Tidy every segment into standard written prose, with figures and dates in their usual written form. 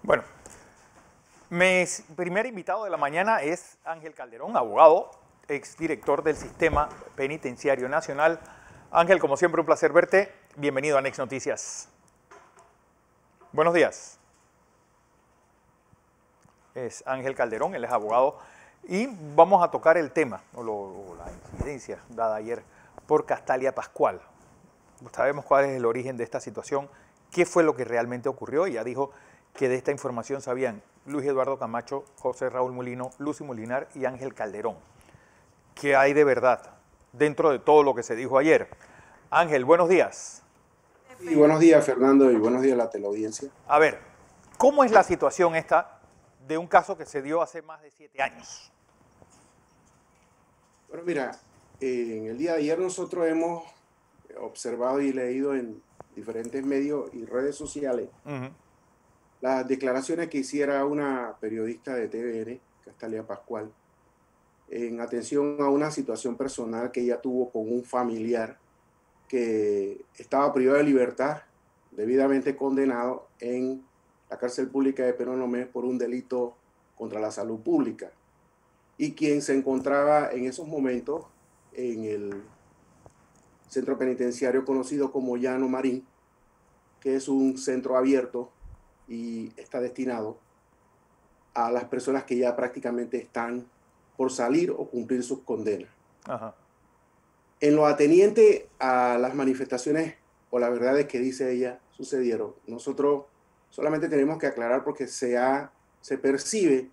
Bueno, mi primer invitado de la mañana es Ángel Calderón, abogado, exdirector del Sistema Penitenciario Nacional. Ángel, como siempre, un placer verte. Bienvenido a Next Noticias. Buenos días. Es Ángel Calderón, él es abogado. Y vamos a tocar el tema, o la incidencia dada ayer por Castalia Pascual. Sabemos cuál es el origen de esta situación, qué fue lo que realmente ocurrió. Ya dijo que de esta información sabían Luis Eduardo Camacho, José Raúl Mulino, Lucy Molinar y Ángel Calderón. ¿Qué hay de verdad dentro de todo lo que se dijo ayer? Ángel, buenos días. Y buenos días, Fernando, y buenos días a la teleaudiencia. A ver, ¿cómo es la situación esta de un caso que se dio hace más de 7 años? Bueno, mira, en el día de ayer nosotros hemos observado y leído en diferentes medios y redes sociales las declaraciones que hiciera una periodista de TVN, Castalia Pascual, en atención a una situación personal que ella tuvo con un familiar que estaba privado de libertad, debidamente condenado en la cárcel pública de Penonomé por un delito contra la salud pública, y quien se encontraba en esos momentos en el centro penitenciario conocido como Llano Marín, que es un centro abierto y está destinado a las personas que ya prácticamente están por salir o cumplir sus condenas. Ajá. En lo ateniente a las manifestaciones o las verdades que dice ella sucedieron, nosotros solamente tenemos que aclarar porque se percibe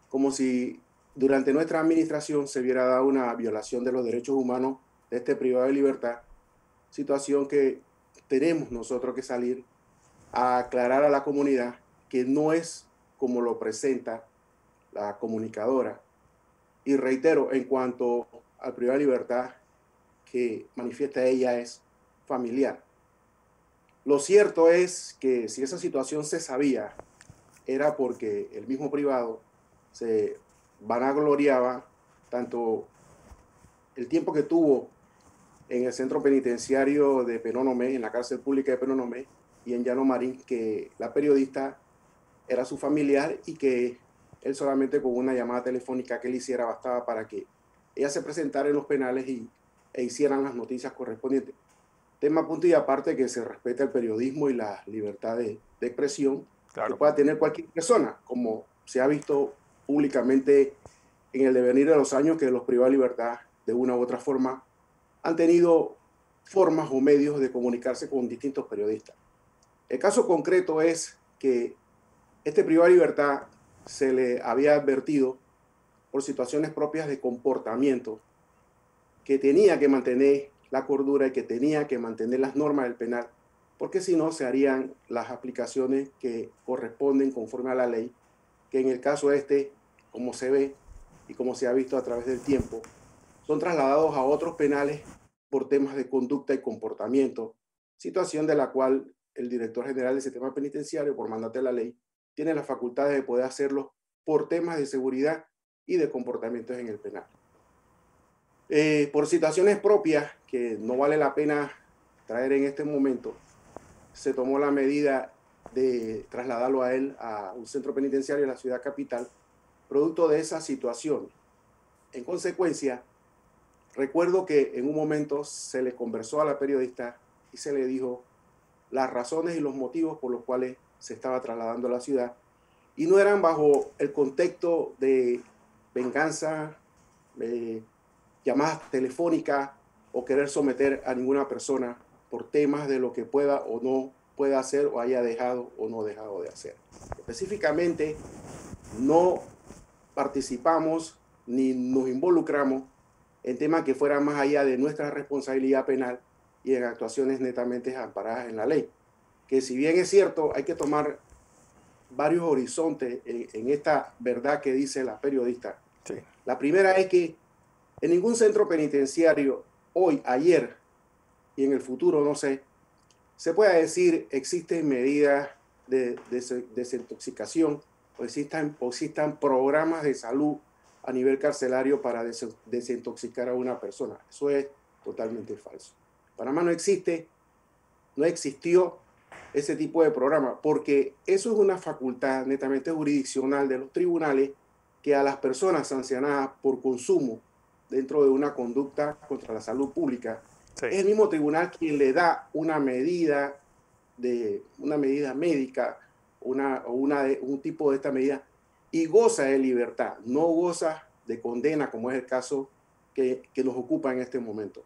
como si durante nuestra administración se hubiera dado una violación de los derechos humanos de este privado de libertad, situación que tenemos nosotros que salir a aclarar a la comunidad que no es como lo presenta la comunicadora. Y reitero, en cuanto al privado de libertad que manifiesta ella es familiar. Lo cierto es que si esa situación se sabía, era porque el mismo privado se vanagloriaba tanto el tiempo que tuvo en el centro penitenciario de Penonomé, en la cárcel pública de Penonomé, y en Llano Marín, que la periodista era su familiar y que él solamente con una llamada telefónica que él hiciera bastaba para que ella se presentara en los penales e hicieran las noticias correspondientes. Tema punto y aparte que se respeta el periodismo y la libertad de expresión que Claro. pueda tener cualquier persona, como se ha visto públicamente en el devenir de los años, que los privados de libertad de una u otra forma han tenido formas o medios de comunicarse con distintos periodistas. El caso concreto es que este privado de libertad se le había advertido por situaciones propias de comportamiento que tenía que mantener la cordura y que tenía que mantener las normas del penal, porque si no se harían las aplicaciones que corresponden conforme a la ley, que en el caso este, como se ve y como se ha visto a través del tiempo, son trasladados a otros penales por temas de conducta y comportamiento, situación de la cual el director general del sistema penitenciario, por mandato de la ley, tiene las facultades de poder hacerlo por temas de seguridad y de comportamientos en el penal. Por situaciones propias que no vale la pena traer en este momento, se tomó la medida de trasladarlo a él a un centro penitenciario en la ciudad capital, producto de esa situación. En consecuencia, recuerdo que en un momento se le conversó a la periodista y se le dijo las razones y los motivos por los cuales se estaba trasladando a la ciudad, y no eran bajo el contexto de venganza, llamadas telefónicas o querer someter a ninguna persona por temas de lo que pueda o no pueda hacer o haya dejado o no dejado de hacer. Específicamente, no participamos ni nos involucramos en temas que fueran más allá de nuestra responsabilidad penal y en actuaciones netamente amparadas en la ley. Que si bien es cierto, hay que tomar varios horizontes en esta verdad que dice la periodista. Sí. La primera es que en ningún centro penitenciario, hoy, ayer y en el futuro, no sé, se puede decir existen medidas de desintoxicación o existan programas de salud a nivel carcelario para desintoxicar a una persona. Eso es totalmente falso. Panamá no existe, no existió ese tipo de programa, porque eso es una facultad netamente jurisdiccional de los tribunales que a las personas sancionadas por consumo dentro de una conducta contra la salud pública, Sí. es el mismo tribunal quien le da una medida médica, un tipo de esta medida, y goza de libertad, no goza de condena, como es el caso que nos ocupa en este momento.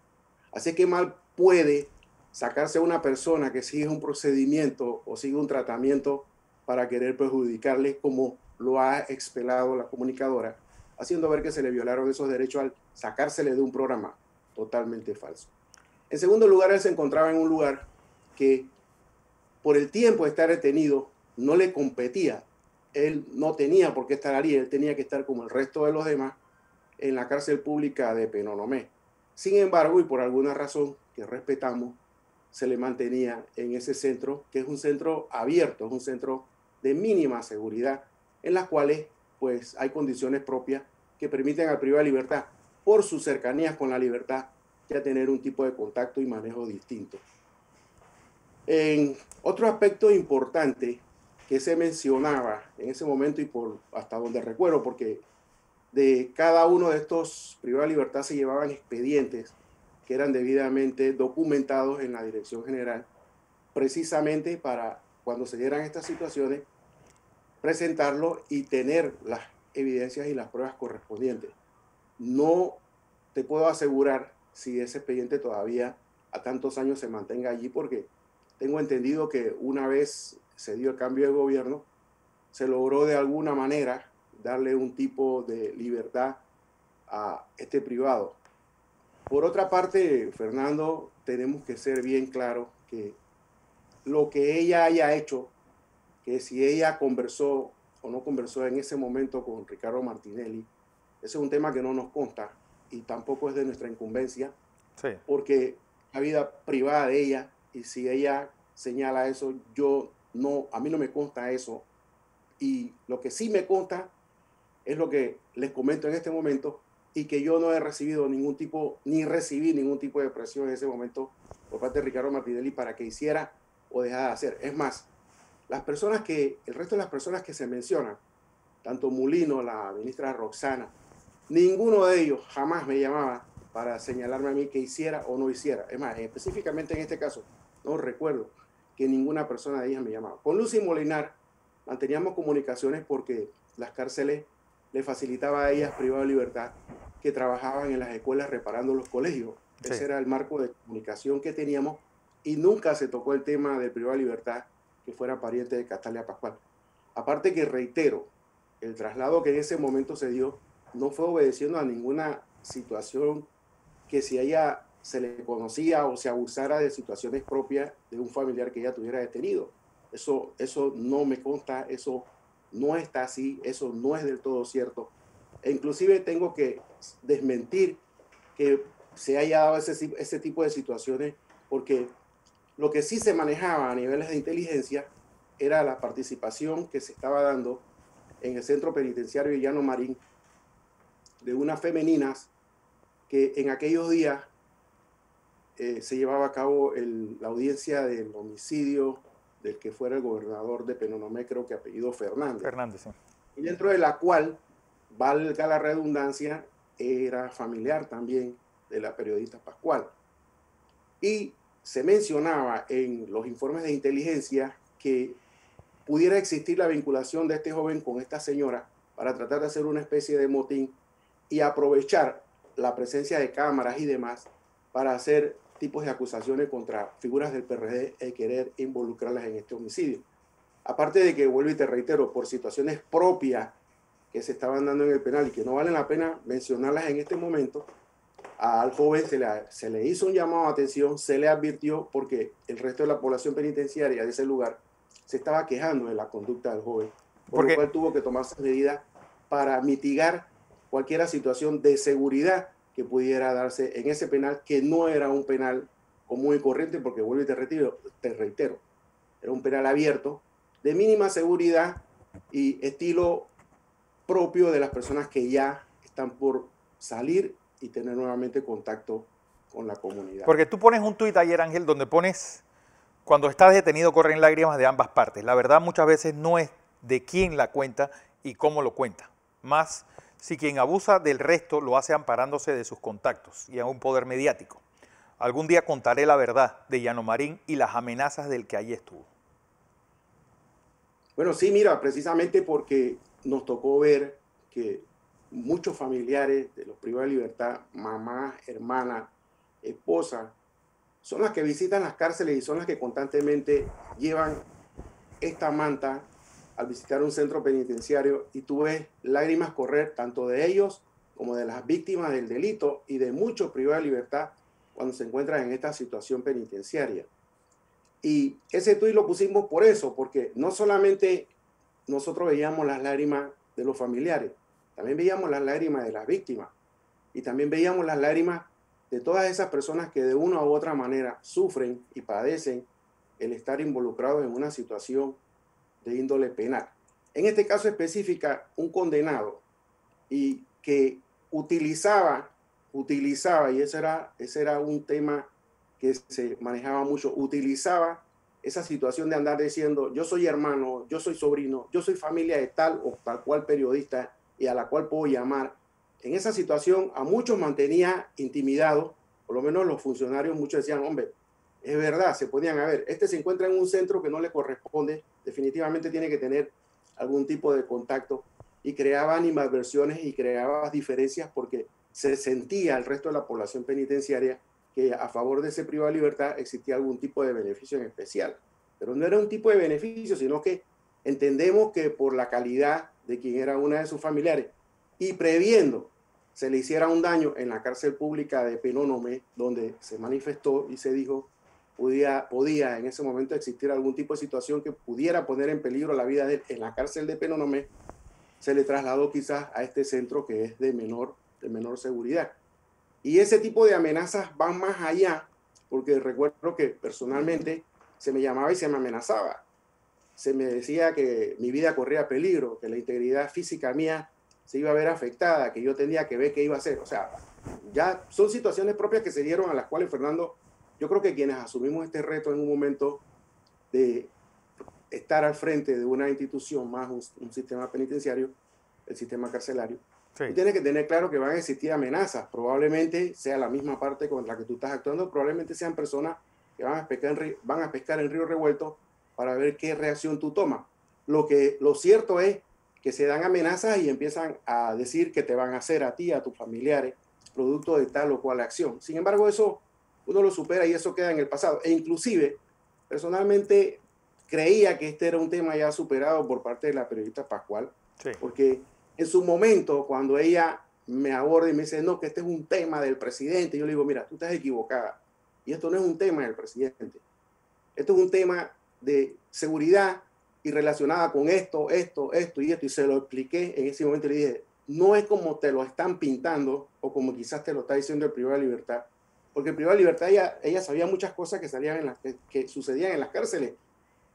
Así que mal puede sacarse a una persona que sigue un procedimiento o sigue un tratamiento para querer perjudicarle, como lo ha expelado la comunicadora, haciendo ver que se le violaron esos derechos al sacársele de un programa totalmente falso. En segundo lugar, él se encontraba en un lugar que por el tiempo de estar detenido no le competía. Él no tenía por qué estar allí, él tenía que estar como el resto de los demás en la cárcel pública de Penonomé. Sin embargo, y por alguna razón que respetamos, se le mantenía en ese centro, que es un centro abierto, es un centro de mínima seguridad, en las cuales pues hay condiciones propias que permiten al privado de libertad, por sus cercanías con la libertad, ya tener un tipo de contacto y manejo distinto. En otro aspecto importante que se mencionaba en ese momento y por hasta donde recuerdo, porque de cada uno de estos privados de libertad se llevaban expedientes que eran debidamente documentados en la Dirección General, precisamente para cuando se dieran estas situaciones, presentarlo y tener las evidencias y las pruebas correspondientes. No te puedo asegurar si ese expediente todavía a tantos años se mantenga allí, porque tengo entendido que una vez se dio el cambio de gobierno, se logró de alguna manera darle un tipo de libertad a este privado. Por otra parte, Fernando, tenemos que ser bien claros que lo que ella haya hecho, que si ella conversó o no conversó en ese momento con Ricardo Martinelli, ese es un tema que no nos consta y tampoco es de nuestra incumbencia, sí, porque la vida privada de ella, y si ella señala eso, a mí no me consta eso, y lo que sí me consta es lo que les comento en este momento, y que yo no he recibido ni recibí ningún tipo de presión en ese momento por parte de Ricardo Martinelli para que hiciera o dejara de hacer. Es más, el resto de las personas que se mencionan, tanto Mulino, la ministra Roxana, ninguno de ellos jamás me llamaba para señalarme a mí que hiciera o no hiciera. Es más, específicamente en este caso, no recuerdo que ninguna persona de ellas me llamaba. Con Lucy Molinar manteníamos comunicaciones porque las cárceles le facilitaba a ellas privadas de libertad que trabajaban en las escuelas reparando los colegios. Sí. Ese era el marco de comunicación que teníamos y nunca se tocó el tema de privada de libertad que fuera pariente de Castalia Pascual. Aparte que reitero, el traslado que en ese momento se dio no fue obedeciendo a ninguna situación que si a ella se le conocía o se abusara de situaciones propias de un familiar que ella tuviera detenido. Eso no me consta, eso no está así, eso no es del todo cierto. E inclusive tengo que desmentir que se haya dado ese tipo de situaciones, porque lo que sí se manejaba a niveles de inteligencia era la participación que se estaba dando en el centro penitenciario de Llano Marín de unas femeninas que en aquellos días se llevaba a cabo la audiencia del homicidio del que fuera el gobernador de Penonomé, creo que apellido Fernández. Fernández, sí. Y dentro de la cual, valga la redundancia, era familiar también de la periodista Pascual. Y se mencionaba en los informes de inteligencia que pudiera existir la vinculación de este joven con esta señora para tratar de hacer una especie de motín y aprovechar la presencia de cámaras y demás para hacer tipos de acusaciones contra figuras del PRD y querer involucrarlas en este homicidio. Aparte de que, vuelvo y te reitero, por situaciones propias que se estaban dando en el penal y que no valen la pena mencionarlas en este momento, al joven se le hizo un llamado de atención, se le advirtió porque el resto de la población penitenciaria de ese lugar se estaba quejando de la conducta del joven, por lo cual tuvo que tomarse medidas para mitigar cualquier situación de seguridad que pudiera darse en ese penal, que no era un penal común y corriente, porque vuelvo y te reitero, era un penal abierto, de mínima seguridad y estilo propio de las personas que ya están por salir y tener nuevamente contacto con la comunidad. Porque tú pones un tuit ayer, Ángel, donde pones Cuando estás detenido corren lágrimas de ambas partes. La verdad muchas veces no es de quién la cuenta y cómo lo cuenta. Más si quien abusa del resto lo hace amparándose de sus contactos y a un poder mediático. Algún día contaré la verdad de Llano Marín y las amenazas del que allí estuvo. Bueno, sí, mira, precisamente porque nos tocó ver que muchos familiares de los privados de libertad, mamás, hermanas, esposas, son las que visitan las cárceles y son las que constantemente llevan esta manta al visitar un centro penitenciario y tú ves lágrimas correr tanto de ellos como de las víctimas del delito y de muchos privados de libertad cuando se encuentran en esta situación penitenciaria. Y ese tuit lo pusimos por eso, porque no solamente nosotros veíamos las lágrimas de los familiares, también veíamos las lágrimas de las víctimas y también veíamos las lágrimas de todas esas personas que de una u otra manera sufren y padecen el estar involucrados en una situación de índole penal. En este caso específico, un condenado y que utilizaba, y ese era un tema que se manejaba mucho, utilizaba esa situación de andar diciendo yo soy hermano, yo soy sobrino, yo soy familia de tal o tal cual periodista y a la cual puedo llamar. En esa situación a muchos mantenía intimidados, por lo menos los funcionarios, muchos decían, hombre, es verdad, se podían haber. Este se encuentra en un centro que no le corresponde, definitivamente tiene que tener algún tipo de contacto y creaba animadversiones y creaba diferencias porque se sentía el resto de la población penitenciaria que a favor de ese privado de libertad existía algún tipo de beneficio en especial. Pero no era un tipo de beneficio, sino que entendemos que por la calidad de quien era una de sus familiares y previendo se le hiciera un daño en la cárcel pública de Penonomé, donde se manifestó y se dijo podía en ese momento existir algún tipo de situación que pudiera poner en peligro la vida de él en la cárcel de Penonomé, se le trasladó quizás a este centro que es de menor seguridad. Y ese tipo de amenazas van más allá, porque recuerdo que personalmente se me llamaba y se me amenazaba. Se me decía que mi vida corría peligro, que la integridad física mía se iba a ver afectada, que yo tenía que ver qué iba a hacer. O sea, ya son situaciones propias que se dieron a las cuales, Fernando, yo creo que quienes asumimos este reto en un momento de estar al frente de una institución más un sistema penitenciario, el sistema carcelario, sí. Tú tienes que tener claro que van a existir amenazas. Probablemente sea la misma parte con la que tú estás actuando, probablemente sean personas que van a pescar en río revuelto para ver qué reacción tú tomas. Lo cierto es que se dan amenazas y empiezan a decir que te van a hacer a ti, a tus familiares, producto de tal o cual acción. Sin embargo, eso uno lo supera y eso queda en el pasado. E inclusive, personalmente, creía que este era un tema ya superado por parte de la periodista Pascual, sí. Porque en su momento, cuando ella me aborda y me dice, no, que este es un tema del presidente, yo le digo, mira, tú estás equivocada. Y esto no es un tema del presidente. Esto es un tema de seguridad y relacionada con esto y esto. Y se lo expliqué en ese momento y le dije, no es como te lo están pintando o como quizás te lo está diciendo el privado de libertad. Porque el privado de libertad, ella sabía muchas cosas que sucedían en las cárceles.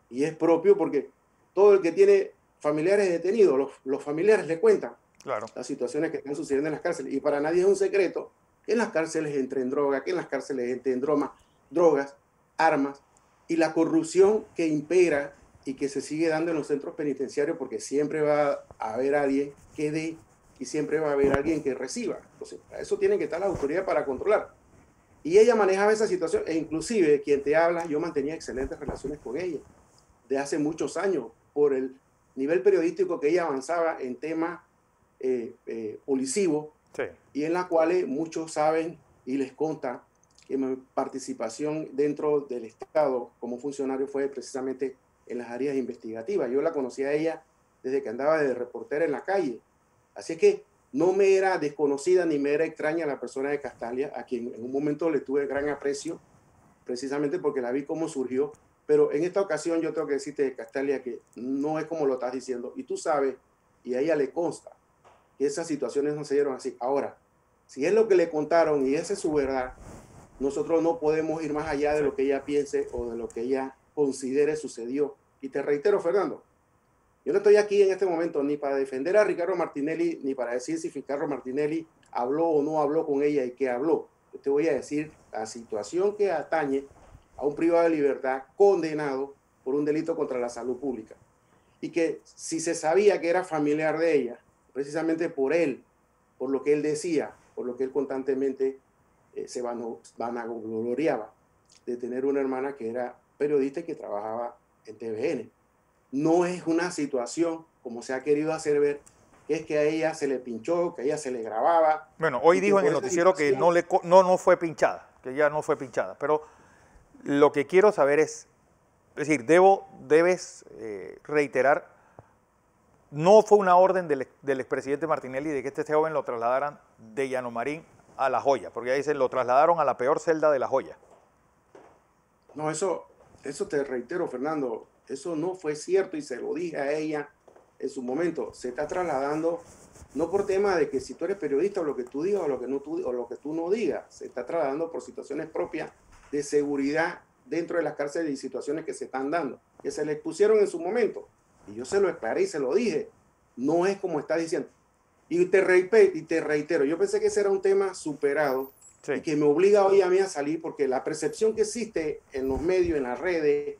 Y es propio porque todo el que tiene familiares detenidos, los familiares le cuentan las situaciones que están sucediendo en las cárceles. Y para nadie es un secreto que en las cárceles entren drogas, que en las cárceles entren drogas, armas, y la corrupción que impera y que se sigue dando en los centros penitenciarios, porque siempre va a haber alguien que dé y siempre va a haber alguien que reciba. Entonces, para eso tienen que estar las autoridades para controlar. Y ella manejaba esa situación, e inclusive quien te habla, yo mantenía excelentes relaciones con ella de hace muchos años, por el nivel periodístico que ella avanzaba en temas policivos, sí. Y en la cual muchos saben y les consta que mi participación dentro del Estado como funcionario fue precisamente en las áreas investigativas. Yo la conocí a ella desde que andaba de reportera en la calle. Así es que no me era desconocida ni me era extraña la persona de Castalia, a quien en un momento le tuve gran aprecio, precisamente porque la vi cómo surgió. Pero en esta ocasión yo tengo que decirte, Castalia, que no es como lo estás diciendo. Y tú sabes, y a ella le consta, que esas situaciones no se dieron así. Ahora, si es lo que le contaron y esa es su verdad, nosotros no podemos ir más allá de lo que ella piense o de lo que ella considere sucedió. Y te reitero, Fernando, yo no estoy aquí en este momento ni para defender a Ricardo Martinelli, ni para decir si Ricardo Martinelli habló o no habló con ella y qué habló. Yo te voy a decir la situación que atañe a un privado de libertad condenado por un delito contra la salud pública. Y que si se sabía que era familiar de ella, precisamente por él, por lo que él decía, por lo que él constantemente se vanagloriaba de tener una hermana que era periodista y que trabajaba en TVN. No es una situación, como se ha querido hacer ver, que es que a ella se le pinchó, que a ella se le grababa. Bueno, hoy dijo en el noticiero que no fue pinchada, que ya no fue pinchada, pero lo que quiero saber es decir, debes reiterar, no fue una orden del expresidente Martinelli de que este joven lo trasladaran de Llano Marín a La Joya, porque ahí dicen, lo trasladaron a la peor celda de La Joya. No, eso te reitero, Fernando, eso no fue cierto y se lo dije a ella en su momento. Se está trasladando, no por tema de que si tú eres periodista o lo que tú digas o lo que tú no digas, se está trasladando por situaciones propias de seguridad dentro de las cárceles y situaciones que se están dando, que se le expusieron en su momento. Y yo se lo aclaré y se lo dije. No es como está diciendo. Y te reitero, yo pensé que ese era un tema superado, sí, y que me obliga hoy a mí a salir porque la percepción que existe en los medios, en las redes,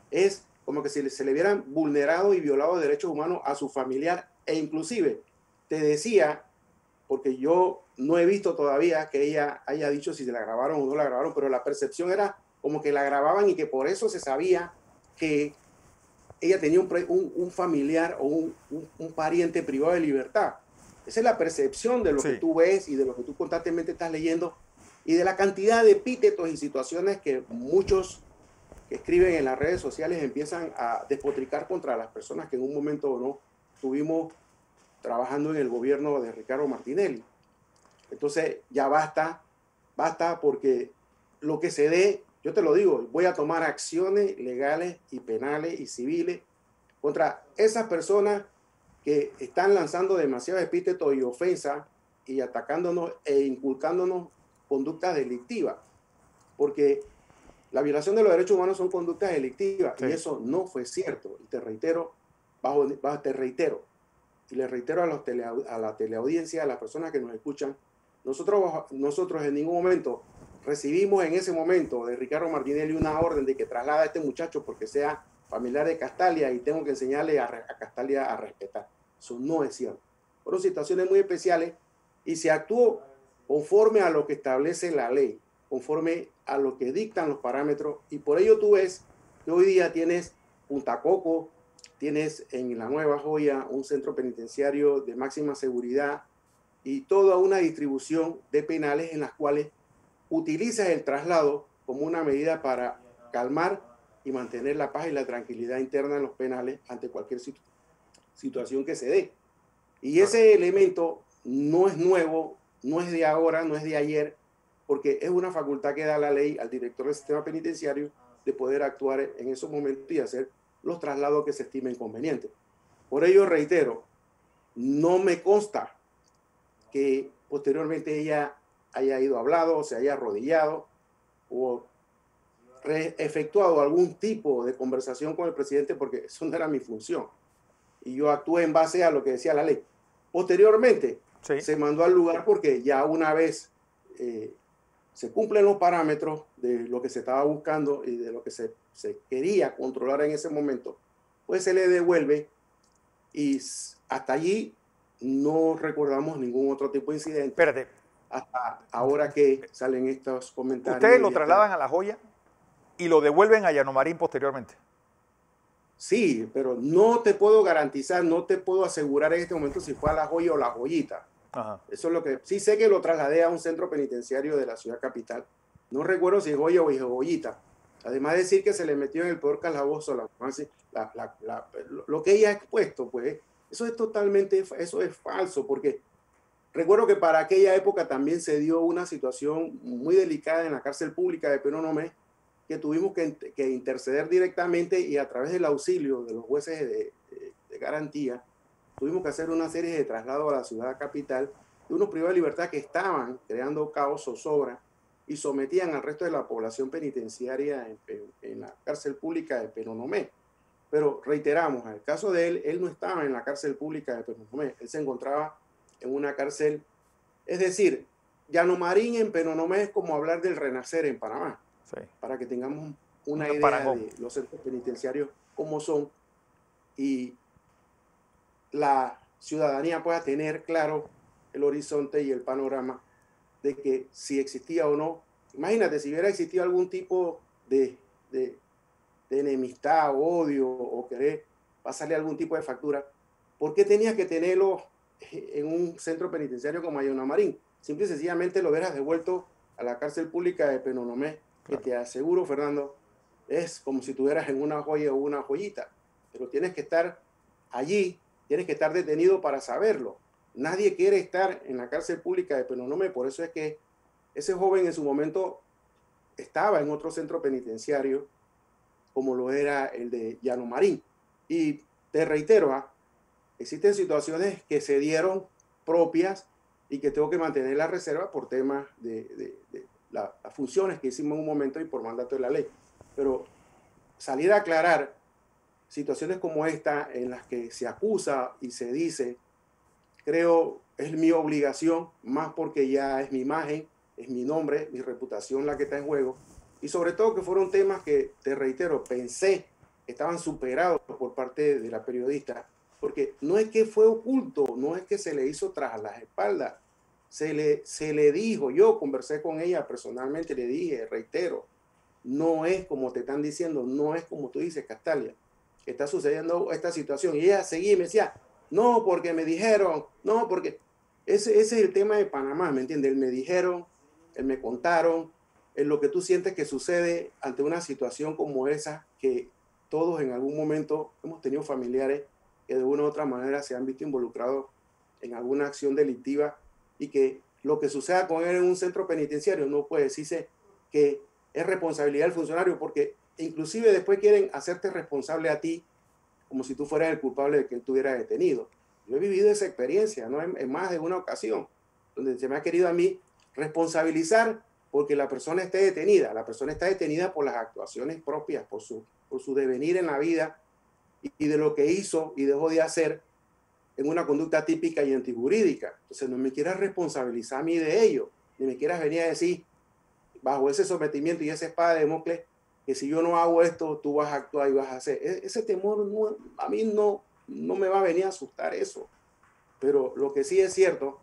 es como que se le hubieran vulnerado y violado derechos humanos a su familiar. E inclusive, te decía, porque yo no he visto todavía que ella haya dicho si se la grabaron o no la grabaron, pero la percepción era como que la grababan y que por eso se sabía que ella tenía un familiar o un pariente privado de libertad. Esa es la percepción de lo que tú ves y de lo que tú constantemente estás leyendo y de la cantidad de epítetos y situaciones que muchos que escriben en las redes sociales empiezan a despotricar contra las personas que en un momento o no estuvimos trabajando en el gobierno de Ricardo Martinelli. Entonces ya basta porque lo que se dé, yo te lo digo, voy a tomar acciones legales y penales y civiles contra esas personas que están lanzando demasiados epítetos y ofensas y atacándonos e inculcándonos conductas delictivas. Porque la violación de los derechos humanos son conductas delictivas, sí, y eso no fue cierto. Y te reitero, y le reitero a la teleaudiencia, a las personas que nos escuchan, nosotros en ningún momento recibimos en ese momento de Ricardo Martinelli una orden de que traslada a este muchacho porque sea familiar de Castalia y tengo que enseñarle a Castalia a respetar. Eso no es cierto. Fueron situaciones muy especiales y se actuó conforme a lo que establece la ley, conforme a lo que dictan los parámetros, y por ello tú ves que hoy día tienes Punta Coco, tienes en la Nueva Joya un centro penitenciario de máxima seguridad y toda una distribución de penales en las cuales utilizas el traslado como una medida para calmar y mantener la paz y la tranquilidad interna en los penales ante cualquier situación que se dé. Y ese elemento no es nuevo, no es de ahora, no es de ayer, porque es una facultad que da la ley al director del sistema penitenciario de poder actuar en esos momentos y hacer los traslados que se estimen convenientes. Por ello, reitero, no me consta que posteriormente ella haya ido hablado, o se haya arrodillado o efectuado algún tipo de conversación con el presidente, porque eso no era mi función. Y yo actué en base a lo que decía la ley. Posteriormente, sí, se mandó al lugar porque ya una vez se cumplen los parámetros de lo que se estaba buscando y de lo que se quería controlar en ese momento, pues se le devuelve y hasta allí no recordamos ningún otro tipo de incidente. Espérate. Hasta ahora que salen estos comentarios. Ustedes lo trasladan a La Joya y lo devuelven a Llano Marín posteriormente. Sí, pero no te puedo garantizar, no te puedo asegurar en este momento si fue a La Joya o La Joyita. Ajá. Eso es lo que sí sé, que lo trasladé a un centro penitenciario de la ciudad capital. No recuerdo si es Joya o es Joyita. Además de decir que se le metió en el peor calabozo lo que ella ha expuesto, pues eso es falso, porque recuerdo que para aquella época también se dio una situación muy delicada en la cárcel pública de Penonomé, que tuvimos que interceder directamente y a través del auxilio de los jueces de garantía, tuvimos que hacer una serie de traslados a la ciudad capital de unos privados de libertad que estaban creando caos, zozobra y sometían al resto de la población penitenciaria en la cárcel pública de Penonomé. Pero reiteramos, en el caso de él no estaba en la cárcel pública de Penonomé, él se encontraba en una cárcel, es decir, Llano Marín en Penonomé es como hablar del Renacer en Panamá, sí, para que tengamos una Un idea parangón. de los centros penitenciarios como son y la ciudadanía pueda tener claro el horizonte y el panorama de que si existía o no. Imagínate, si hubiera existido algún tipo de, de enemistad, odio o querer pasarle algún tipo de factura, ¿por qué tenías que tenerlo en un centro penitenciario como Ayunamarín? Simple y sencillamente lo hubieras devuelto a la cárcel pública de Penonomé, que Claro. te aseguro, Fernando, es como si estuvieras en una joya o una joyita, pero tienes que estar allí, tienes que estar detenido para saberlo. Nadie quiere estar en la cárcel pública de Penonomé, por eso es que ese joven en su momento estaba en otro centro penitenciario como lo era el de Llano Marín. Y te reitero, existen situaciones que se dieron propias y que tengo que mantener la reserva por temas de las funciones que hicimos en un momento y por mandato de la ley. Pero salir a aclarar situaciones como esta en las que se acusa y se dice, creo es mi obligación, más porque ya es mi imagen, es mi nombre, mi reputación la que está en juego. Y sobre todo que fueron temas que, te reitero, pensé que estaban superados por parte de la periodista, porque no es que fue oculto, no es que se le hizo tras las espaldas, se le dijo, yo conversé con ella personalmente, le dije, reitero, no es como te están diciendo, no es como tú dices, Castalia, que está sucediendo esta situación. Y ella seguía y me decía, no, porque me dijeron, no, porque ese es el tema de Panamá, ¿me entiendes? Me dijeron, me contaron, es lo que tú sientes que sucede ante una situación como esa, que todos en algún momento hemos tenido familiares que de una u otra manera se han visto involucrados en alguna acción delictiva y que lo que suceda con él en un centro penitenciario no puede decirse que es responsabilidad del funcionario, porque inclusive después quieren hacerte responsable a ti como si tú fueras el culpable de que él estuviera detenido. Yo he vivido esa experiencia, ¿no? En más de una ocasión, donde se me ha querido a mí responsabilizar porque la persona esté detenida. La persona está detenida por las actuaciones propias, por su devenir en la vida y de lo que hizo y dejó de hacer en una conducta típica y antijurídica. Entonces no me quieras responsabilizar a mí de ello, ni me quieras venir a decir, bajo ese sometimiento y esa espada de Democles, que si yo no hago esto, tú vas a actuar y vas a hacer. Ese temor no, a mí no me va a venir a asustar eso. Pero lo que sí es cierto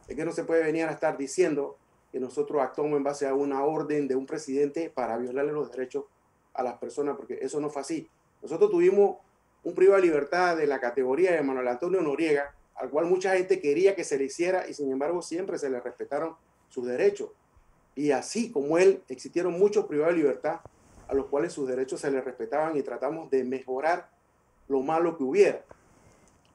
es que no se puede venir a estar diciendo que nosotros actuamos en base a una orden de un presidente para violarle los derechos a las personas, porque eso no fue así. Nosotros tuvimos un privado de libertad de la categoría de Manuel Antonio Noriega, al cual mucha gente quería que se le hiciera y sin embargo siempre se le respetaron sus derechos. Y así como él, existieron muchos privados de libertad a los cuales sus derechos se les respetaban y tratamos de mejorar lo malo que hubiera.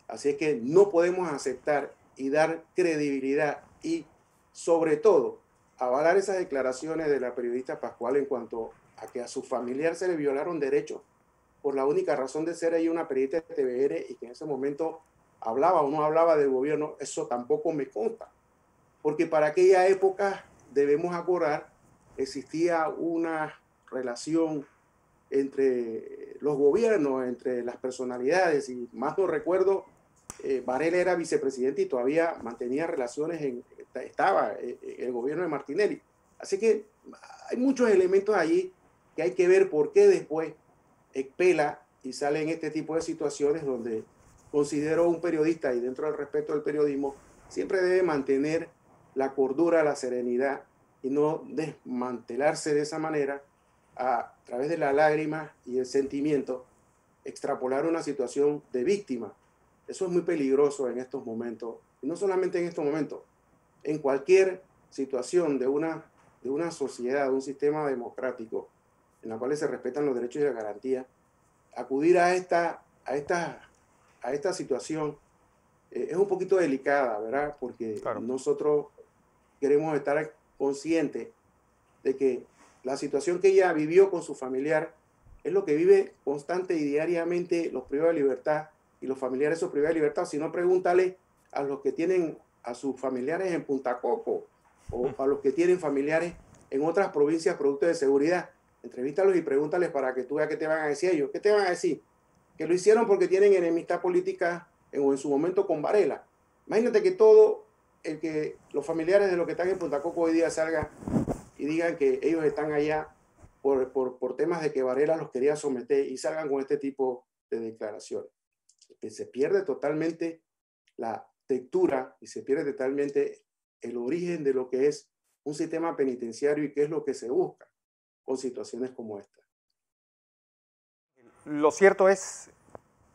Así es que no podemos aceptar y dar credibilidad y, sobre todo, avalar esas declaraciones de la periodista Pascual en cuanto a que a su familiar se le violaron derechos por la única razón de ser ella una periodista de TVR y que en ese momento hablaba o no hablaba del gobierno. Eso tampoco me consta, porque para aquella época, debemos acordar, existía una relación entre los gobiernos, entre las personalidades, y más no recuerdo, Varela era vicepresidente y todavía mantenía relaciones, estaba en el gobierno de Martinelli. Así que hay muchos elementos allí que hay que ver por qué después expela y sale en este tipo de situaciones donde considero un periodista y dentro del respeto del periodismo siempre debe mantener la cordura, la serenidad y no desmantelarse de esa manera a través de la lágrima y el sentimiento, extrapolar una situación de víctima. Eso es muy peligroso en estos momentos, y no solamente en estos momentos, en cualquier situación de una sociedad, de un sistema democrático, en la cual se respetan los derechos y las garantías, acudir a esta situación es un poquito delicada, ¿verdad? Porque Claro. nosotros queremos estar conscientes de que la situación que ella vivió con su familiar es lo que vive constante y diariamente los privados de libertad y los familiares de esos privados de libertad. Si no, pregúntale a los que tienen a sus familiares en Punta Coco o a los que tienen familiares en otras provincias producto de seguridad. Entrevístalos y pregúntales para que tú veas qué te van a decir ellos. ¿Qué te van a decir? Que lo hicieron porque tienen enemistad política o en su momento con Varela. Imagínate que todo el que los familiares de los que están en Punta Coco hoy día salgan y digan que ellos están allá por temas de que Varela los quería someter y salgan con este tipo de declaraciones. Que se pierde totalmente la textura y se pierde totalmente el origen de lo que es un sistema penitenciario y qué es lo que se busca con situaciones como esta. Lo cierto es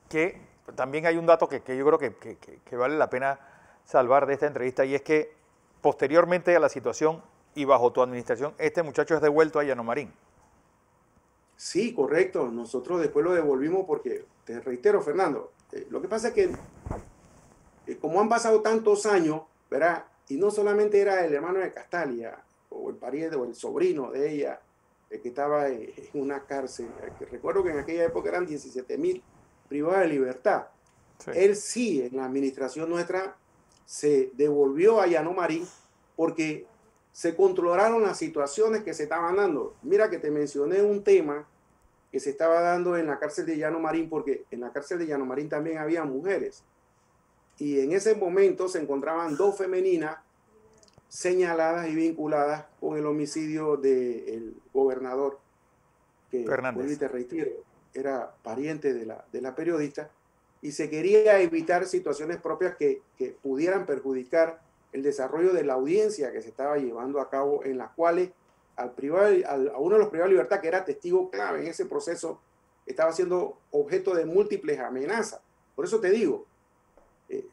que también hay un dato que yo creo que vale la pena salvar de esta entrevista, y es que posteriormente a la situación y bajo tu administración, este muchacho es devuelto a Llano Marín. Sí, correcto. Nosotros después lo devolvimos porque, te reitero, Fernando, lo que pasa es que como han pasado tantos años, ¿verdad? Y no solamente era el hermano de Castalia, o el pariente, o el sobrino de ella, el que estaba en una cárcel. Recuerdo que en aquella época eran 17.000 privados de libertad. Sí. Él sí, en la administración nuestra, se devolvió a Llano Marín porque se controlaron las situaciones que se estaban dando. Mira que te mencioné un tema que se estaba dando en la cárcel de Llano Marín, porque en la cárcel de Llano Marín también había mujeres. Y en ese momento se encontraban 2 femeninas señaladas y vinculadas con el homicidio del gobernador, que, pues, te reitero, era pariente de la periodista, y se quería evitar situaciones propias que pudieran perjudicar el desarrollo de la audiencia que se estaba llevando a cabo, en las cuales a uno de los privados de libertad, que era testigo clave en ese proceso, estaba siendo objeto de múltiples amenazas. Por eso te digo,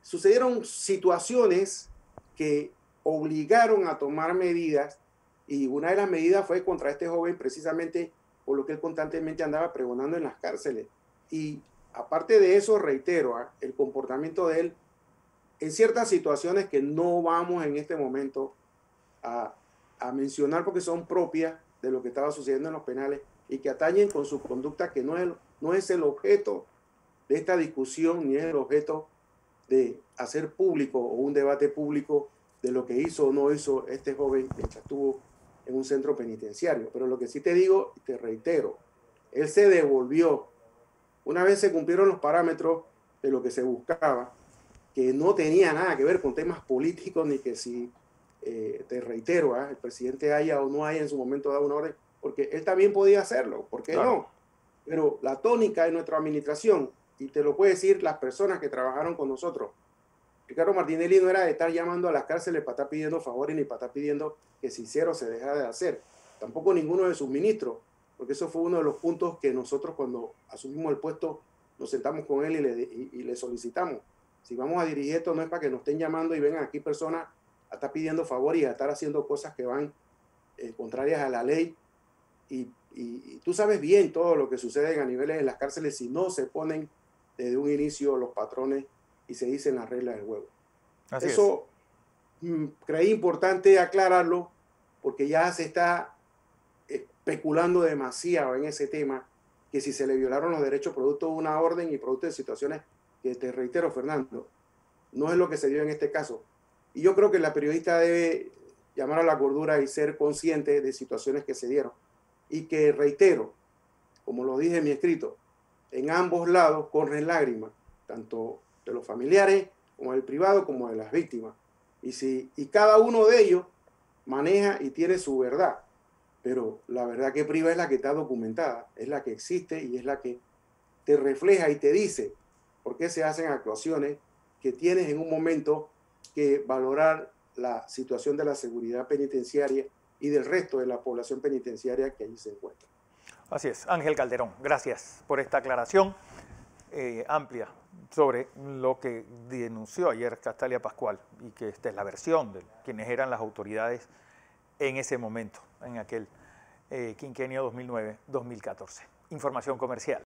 sucedieron situaciones que obligaron a tomar medidas, y una de las medidas fue contra este joven, precisamente por lo que él constantemente andaba pregonando en las cárceles. Y aparte de eso, reitero, el comportamiento de él en ciertas situaciones que no vamos en este momento a mencionar porque son propias de lo que estaba sucediendo en los penales y que atañen con su conducta, que no es el objeto de esta discusión, ni es el objeto de hacer público o un debate público de lo que hizo o no hizo este joven mientras estuvo en un centro penitenciario. Pero lo que sí te digo, y te reitero, él se devolvió una vez se cumplieron los parámetros de lo que se buscaba, que no tenía nada que ver con temas políticos, ni que si, te reitero, el presidente haya o no haya en su momento dado una orden, porque él también podía hacerlo, ¿por qué claro. no? Pero la tónica de nuestra administración, y te lo puede decir las personas que trabajaron con nosotros, Ricardo Martinelli no era de estar llamando a las cárceles para estar pidiendo favores ni para estar pidiendo que se hiciera o se dejara de hacer. Tampoco ninguno de sus ministros, porque eso fue uno de los puntos que nosotros cuando asumimos el puesto nos sentamos con él y le solicitamos. Si vamos a dirigir esto no es para que nos estén llamando y vengan aquí personas a estar pidiendo favores y a estar haciendo cosas que van contrarias a la ley. Y tú sabes bien todo lo que sucede a niveles de las cárceles si no se ponen desde un inicio los patrones y se dicen las reglas del juego. Así eso creí importante aclararlo porque ya se está especulando demasiado en ese tema, que si se le violaron los derechos producto de una orden y producto de situaciones que, te reitero, Fernando, no es lo que se dio en este caso. Y yo creo que la periodista debe llamar a la cordura y ser consciente de situaciones que se dieron. Y que, reitero, como lo dije en mi escrito, en ambos lados corren lágrimas, tanto de los familiares como del privado como de las víctimas. Y cada uno de ellos maneja y tiene su verdad. Pero la verdad que priva es la que está documentada, es la que existe y es la que te refleja y te dice por qué se hacen actuaciones que tienes en un momento que valorar la situación de la seguridad penitenciaria y del resto de la población penitenciaria que allí se encuentra. Así es. Ángel Calderón, gracias por esta aclaración amplia sobre lo que denunció ayer Castalia Pascual y que esta es la versión de quienes eran las autoridades en ese momento, en aquel quinquenio 2009-2014. Información comercial.